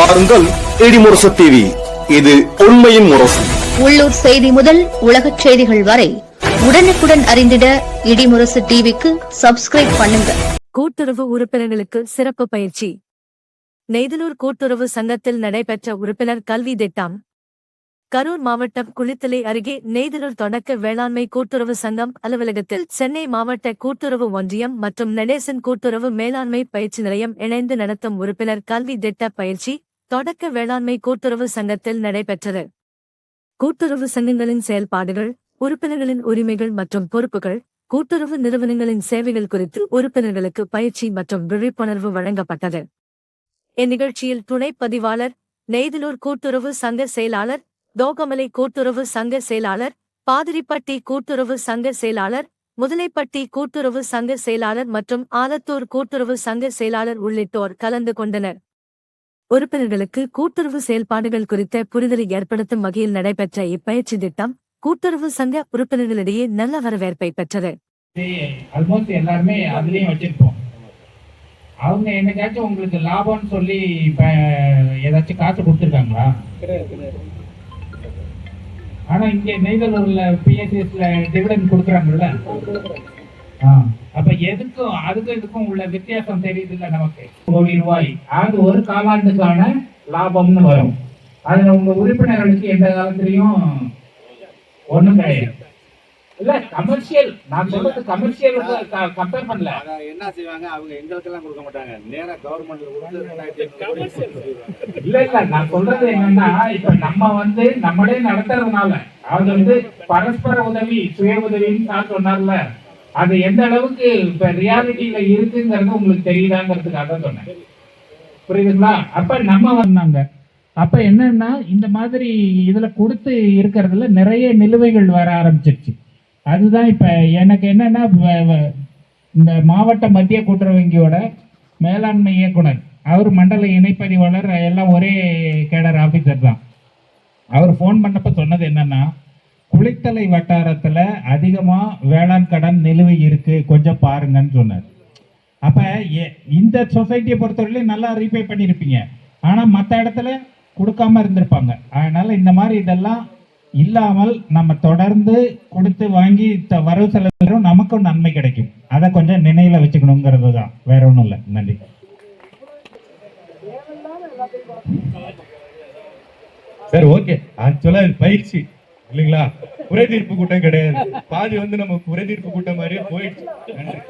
பாருங்கள் இடிமுரசு டிவி, இது உண்மையின் முரசு. உள்ளூர் செய்தி முதல் உலகச் செய்திகள் வரை உடனுக்குடன் அறிந்திட இடிமுரசு டிவிக்கு சப்ஸ்கிரைப் பண்ணுங்க. கூட்டுறவு உறுப்பினர்களுக்கு சிறப்பு பயிற்சி. நெய்தலூர் கூட்டுறவு சங்கத்தில் நடைபெற்ற உறுப்பினர் கல்வி திட்டம். கரூர் மாவட்டம் குளித்தலை அருகே நெய்தலூர் தொடக்க வேளாண்மை கூட்டுறவு சங்கம் அலுவலகத்தில் சென்னை மாவட்ட கூட்டுறவு ஒன்றியம் மற்றும் நடேசன் கூட்டுறவு மேலாண்மை பயிற்சி நிலையம் இணைந்து நடத்தும் உறுப்பினர் கல்வி திட்ட பயிற்சி தொடக்க வேளாண்மை கூட்டுறவு சங்கத்தில் நடைபெற்றது. கூட்டுறவு சங்கங்களின் செயல்பாடுகள், உறுப்பினர்களின் உரிமைகள் மற்றும் பொறுப்புகள், கூட்டுறவு நிறுவனங்களின் சேவைகள் குறித்து உறுப்பினர்களுக்கு பயிற்சி மற்றும் விழிப்புணர்வு வழங்கப்பட்டது. இந்நிகழ்ச்சியில் துணை பதிவாளர், நெய்தலூர் கூட்டுறவு சங்க செயலாளர், தோகமலை கூட்டுறவு சங்க செயலாளர், பாதிரிப்பட்டி கூட்டுறவு சங்க செயலாளர், முதலைப்பட்டி கூட்டுறவு சங்க செயலாளர் மற்றும் ஆலத்தூர் கூட்டுறவு சங்க செயலாளர் உள்ளிட்டோர் கலந்து கொண்டனர். உறுப்பினர்களுக்கு கூட்டுறவு செயல்பாடுகள் குறித்த புரிதலை ஏற்படுத்தும் வகையில் நடைபெற்ற இப்பயிற்சி திட்டம் கூட்டுறவு சங்க உறுப்பினர்களிடையே நல்ல வரவேற்பை பெற்றது. ஆல்மோஸ்ட் எல்லாருமே அதுலயும் வச்சிருப்போம். அவங்க என்னைக்காச்சும் உங்களுக்கு லாபம்னு சொல்லி இப்ப ஏதாச்சும் காசு கொடுத்துருக்காங்களா? ஆனா இங்க நெய்தலூர்ல பிஎஸ்எஸ்ல டிவிடெண்ட் கொடுக்குறாங்கல்ல. அப்ப எதுக்கும் அதுக்கும் இதுக்கும் உள்ள வித்தியாசம் தெரியுது இல்ல நமக்கு. ₹1,00,00,000 அது ஒரு காலாண்டுக்கான லாபம்னு வரும். அதுல உங்க உறுப்பினர்களுக்கு எந்த காலத்திலையும் ஒண்ணும் கிடையாது. இல்ல கமர்ஷியல், நான் சொல்றது கமர்ஷியல் கம்பேர் பண்ணல. என்ன செய்வாங்க அவங்க எங்களுக்கு எல்லாம் கொடுக்க மாட்டாங்க, நேரா கவர்மெண்ட்ல கொடுத்து. இல்ல நான் சொல்றது என்னன்னா, இப்ப நம்ம நம்மளே நடத்துறதுனால அது பரஸ்பர உதவி சுய உதவின்னு நான் சொன்னார்ல, அது எந்த அளவுக்கு இப்ப ரியாலிட்டியில இருக்குங்கிறது உங்களுக்கு தெரியுதாங்கிறதுக்காக சொன்னேன். புரியுதுங்களா? அப்ப நம்ம வந்தாங்க. அப்ப என்னன்னா இந்த மாதிரி இதுல கொடுத்து இருக்கிறதுல நிறைய நிலுவைகள் வர ஆரம்பிச்சிருச்சு. அதுதான் இப்ப எனக்கு என்னன்னா, இந்த மாவட்ட மத்திய கூட்டுறவு வங்கியோட மேலாண்மை இயக்குனர், அவர் மண்டல இணைப்பதிவாளர், எல்லாம் ஒரே கேடர் ஆபீசர் தான். அவர் ஃபோன் பண்ணப்ப சொன்னது என்னன்னா, குளித்தலை வட்டாரத்துல அதிகமா வேளாண் கடன் நிலுவை இருக்கு, கொஞ்சம் பாருங்கன்னு சொன்னார். அப்ப இந்த சொசைட்டியை பொறுத்தவரையிலும் நல்லா ரீபே பண்ணியிருப்பீங்க, ஆனா மற்ற இடத்துல கொடுக்காம இருந்திருப்பாங்க. அதனால இந்த மாதிரி இதெல்லாம் இல்லாமல் நம்ம தொடர்ந்து கொடுத்து வாங்கி வரவு செலவு நமக்கும் நன்மை கிடைக்கும். அதை கொஞ்சம் நினைவுல வச்சுக்கணுங்கிறது தான், வேற ஒன்றும் இல்லை. நன்றி. சார் ஓகே, ஆக்சுவலா பயிற்சி இல்லைங்களா, குறைதீர்ப்பு கூட்டம் கிடையாது. பாதி நம்ம குறைதீர்ப்பு கூட்டம் மாதிரியே போயிடுச்சு. நன்றி.